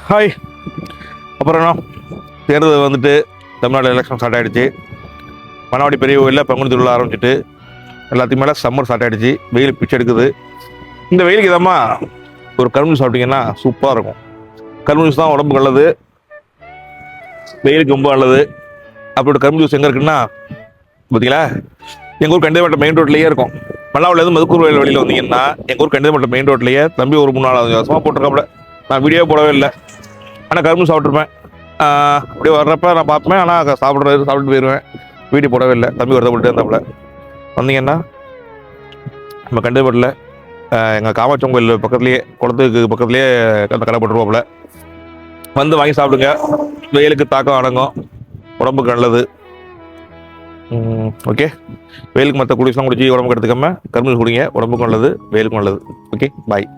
Hi. அப்புறம் என்ன தேர்தல் வந்துட்டு தமிழ்நாடு எலெக்ஷன் ஸ்டார்ட் ஆகிடுச்சு. மணவாடி பெரிய கோயிலில் பங்குனி திருவிழா ஆரம்பிச்சிட்டு எல்லாத்துக்கு மேலே சம்மர் ஸ்டார்ட் ஆகிடுச்சு. வெயில் பிச்சை எடுக்குது. இந்த வெயிலுக்கு இதம்மா ஒரு கரும்பு சாப்பிட்டீங்கன்னா சூப்பராக இருக்கும். கரும்பு ஜூஸ் தான் உடம்புக்கு நல்லது, வெயிலுக்கு ரொம்ப நல்லது. அப்படி கரும்பு ஜூஸ் எங்கே இருக்குன்னா பார்த்தீங்களா, எங்கள் ஊர் கண்டிப்பாக மெயின் ரோட்லேயே இருக்கும். மல்லாவிலேருந்து மதுக்கூர் வயல் வழியில் வந்தீங்கன்னா எங்கள் ஊர் கண்டிப்பாக மெயின் ரோட்லேயே தம்பி ஒரு 3-4 வருஷமாக போட்டிருக்காப்புல. நான் வீடியோ போடவே இல்லை, ஆனால் கரும்பு சாப்பிட்ருப்பேன். அப்படியே வர்றப்ப நான் பார்ப்பேன், ஆனால் சாப்பிட்டு போயிடுவேன். வீடியோ போடவே இல்லை. தம்பி வருத்தப்பட்டு இருந்தாப்புல. வந்தீங்கன்னா நம்ம கண்டிப்பாட்டில் எங்கள் காமாட்சி கோயில் பக்கத்துலேயே, குளத்துக்கு பக்கத்துலேயே அந்த கடை போட்டுருவோம்ல. வந்து வாங்கி சாப்பிடுங்க. வெயிலுக்கு தாக்கம் அடங்கும், உடம்புக்கு நல்லது. ஓகே, வெயிலுக்கு மற்ற குடிசெலாம் குடிச்சு உடம்புக்கு எடுத்துக்காம கரும்பு குடிங்க, உடம்புக்கும் நல்லது, வெயிலுக்கும் நல்லது. ஓகே, பாய்.